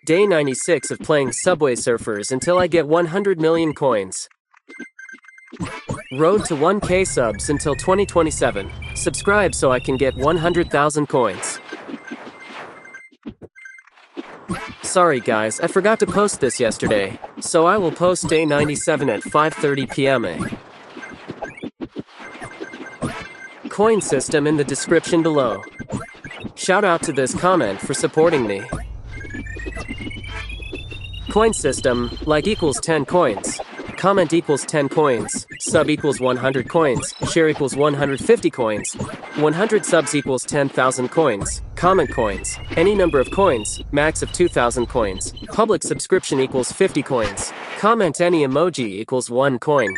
Day 96 of playing Subwaysurfers until I get 100 million coins. Road to 1K subs until 2027. Subscribe so I can get 100,000 coins. Sorry guys, I forgot to post this yesterday, so I will post day 97 at 5:30 p.m. Coin system in the description below. Shout out to this comment for supporting me. Coin system, like equals 10 coins. Comment equals 10 coins. Sub equals 100 coins. Share equals 150 coins. 100 subs equals 10,000 coins. Comment coins. Any number of coins, max of 2,000 coins. Public subscription equals 50 coins. Comment any emoji equals 1 coin.